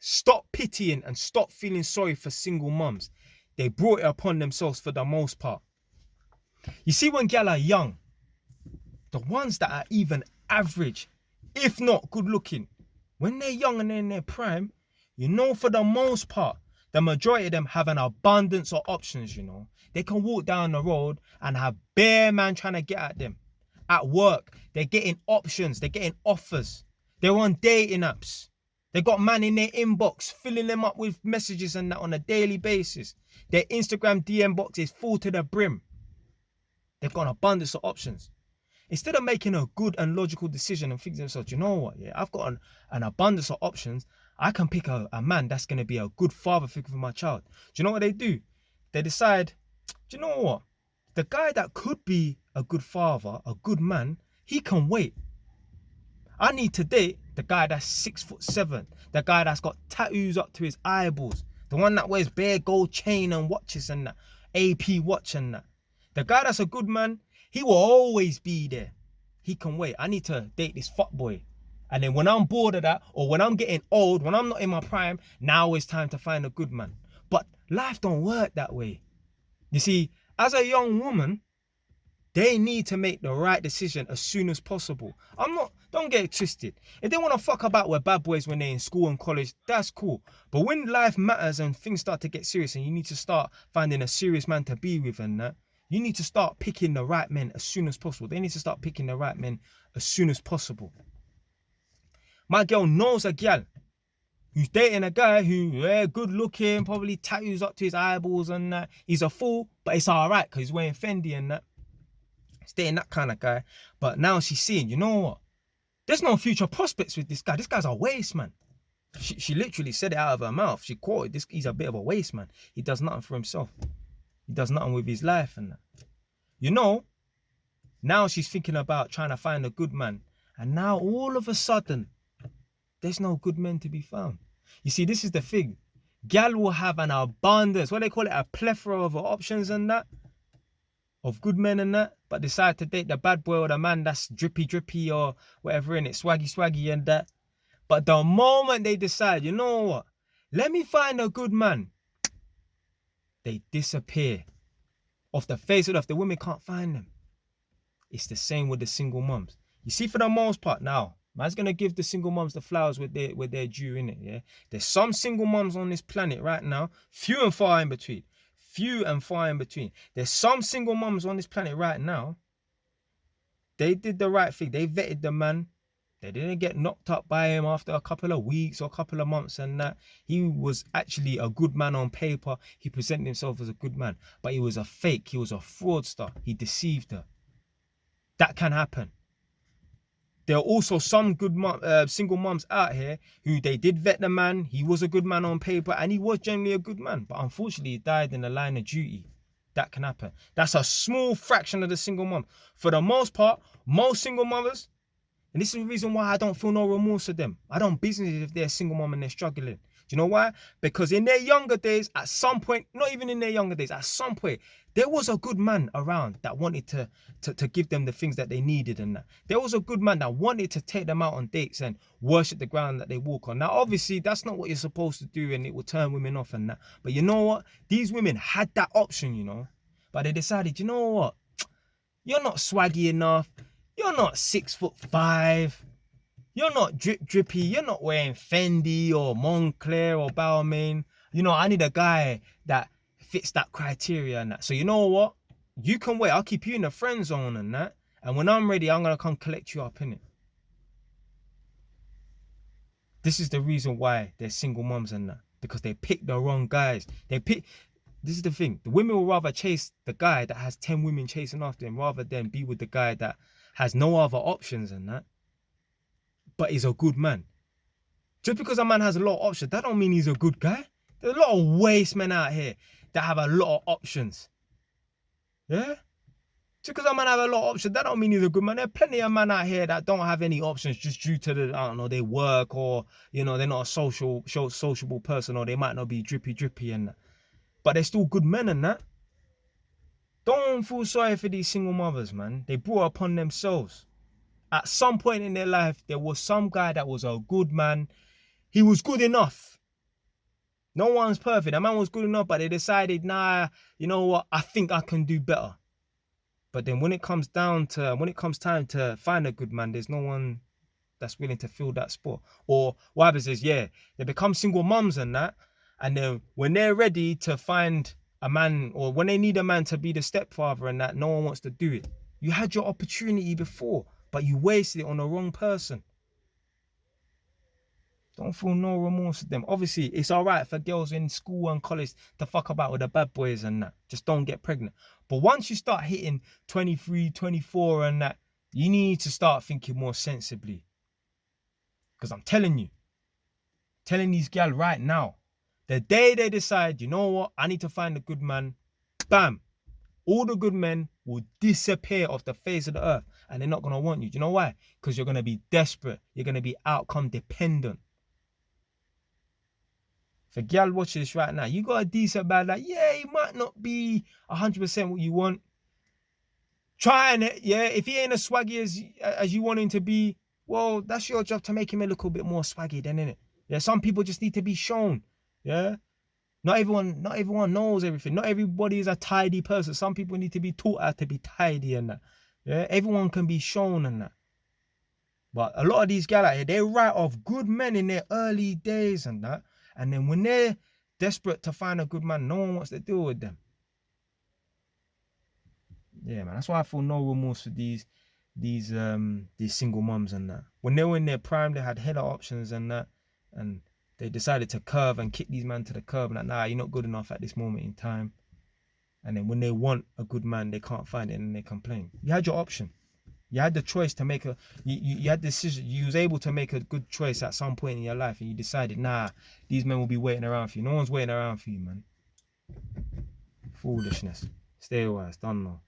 Stop pitying and stop feeling sorry for single mums. They brought it upon themselves for the most part. You see, when gal are young, the ones that are even average, if not good looking, when they're young and they're in their prime, you know, for the most part, the majority of them have an abundance of options, you know. They can walk down the road and have bare man trying to get at them. At work, they're getting options, they're getting offers. They're on dating apps. They got man in their inbox, filling them up with messages and that on a daily basis. Their Instagram DM box is full to the brim. They've got an abundance of options. Instead of making a good and logical decision and thinking to themselves, you know what, yeah, I've got an abundance of options. I can pick a man that's going to be a good father figure for my child. Do you know what they do? They decide, do you know what? The guy that could be a good father, a good man, he can wait. I need to date the guy that's 6'7", the guy that's got tattoos up to his eyeballs, the one that wears bare gold chain and watches and that, AP watch and that. The guy that's a good man, he will always be there. He can wait. I need to date this fuckboy. And then when I'm bored of that, or when I'm getting old, when I'm not in my prime, now it's time to find a good man. But life don't work that way. You see, as a young woman, they need to make the right decision as soon as possible. Don't get it twisted. If they want to fuck about with bad boys when they're in school and college, that's cool. But when life matters and things start to get serious and you need to start finding a serious man to be with and that, you need to start picking the right men as soon as possible. They need to start picking the right men as soon as possible. My girl knows a gal who's dating a guy who, good looking, probably tattoos up to his eyeballs and that. He's a fool, but it's all right because he's wearing Fendi and that. He's dating that kind of guy. But now she's seeing, you know what? There's no future prospects with this guy. This guy's a waste man. She literally said it out of her mouth. She quoted this. He's a bit of a waste man. He does nothing for himself. He does nothing with his life and that. You know, now she's thinking about trying to find a good man. And now all of a sudden, there's no good men to be found. You see, this is the thing. Gal will have an abundance, what they call it, a plethora of options and that, of good men and that, but decide to date the bad boy or the man that's drippy or whatever in it, swaggy and that. But the moment they decide, you know what, let me find a good man, they disappear off the face of the earth. The women can't find them. It's the same with the single mums. You see, for the most part now, man's gonna give the single mums the flowers with their due in it. Yeah, there's some single mums on this planet right now, few and far in between. There's some single mums on this planet right now. They did the right thing. They vetted the man. They didn't get knocked up by him after a couple of weeks or a couple of months and that. He was actually a good man on paper. He presented himself as a good man, but he was a fake. He was a fraudster. He deceived her. That can happen. There are also some good single mums out here who they did vet the man. He was a good man on paper and he was generally a good man. But unfortunately, he died in the line of duty. That can happen. That's a small fraction of the single mum. For the most part, most single mothers, and this is the reason why I don't feel no remorse for them. I don't business if they're a single mum and they're struggling. Do you know why? Because in their younger days, at some point, not even in their younger days, at some point, there was a good man around that wanted to give them the things that they needed and that. There was a good man that wanted to take them out on dates and worship the ground that they walk on. Now, obviously, that's not what you're supposed to do and it will turn women off and that. But you know what? These women had that option, you know. But they decided, you know what? You're not swaggy enough. You're not 6'5". You're not drippy. You're not wearing Fendi or Moncler or Balmain. You know, I need a guy that fits that criteria and that. So you know what? You can wait. I'll keep you in the friend zone and that. And when I'm ready, I'm going to come collect you up in it. This is the reason why they're single mums and that. Because they pick the wrong guys. This is the thing. The women will rather chase the guy that has 10 women chasing after him rather than be with the guy that has no other options and that, but is a good man. Just because a man has a lot of options, that don't mean he's a good guy. There's a lot of waste men out here that have a lot of options. Yeah? Just because a man have a lot of options, that don't mean he's a good man. There are plenty of men out here that don't have any options just due to their work or, you know, they're not a sociable person or they might not be drippy and that. But they're still good men and that. Don't feel sorry for these single mothers, man. They brought upon themselves. At some point in their life, there was some guy that was a good man. He was good enough. No one's perfect. That man was good enough, but they decided, nah, you know what? I think I can do better. But then when it comes time to find a good man, there's no one that's willing to fill that spot. Or what happens is, yeah, they become single mums and that. And then when they're ready to find a man, or when they need a man to be the stepfather and that, no one wants to do it. You had your opportunity before, but you wasted it on the wrong person. Don't feel no remorse with them. Obviously, it's all right for girls in school and college to fuck about with the bad boys and that. Just don't get pregnant. But once you start hitting 23, 24 and that, you need to start thinking more sensibly. Because I'm telling these gal right now, the day they decide, you know what, I need to find a good man, bam, all the good men will disappear off the face of the earth and they're not going to want you. Do you know why? Because you're going to be desperate. You're going to be outcome dependent. For gal watching this right now, you got a decent man, like, yeah, he might not be 100% what you want. Trying it, yeah, if he ain't as swaggy as you want him to be, well, that's your job to make him a little bit more swaggy then, innit? Yeah, some people just need to be shown. Yeah. Not everyone knows everything. Not everybody is a tidy person. Some people need to be taught how to be tidy and that. Yeah, everyone can be shown and that. But a lot of these guys out here, they write off good men in their early days and that. And then when they're desperate to find a good man, no one wants to deal with them. Yeah, man. That's why I feel no remorse for these single mums and that. When they were in their prime, they had hella options and that, and they decided to curve and kick these men to the curb and like, nah, you're not good enough at this moment in time. And then when they want a good man, they can't find it and they complain. You had your option. You had the choice to make you had the decision. You was able to make a good choice at some point in your life, and you decided, nah, these men will be waiting around for you. No one's waiting around for you, man. Foolishness. Stay wise. Don't know.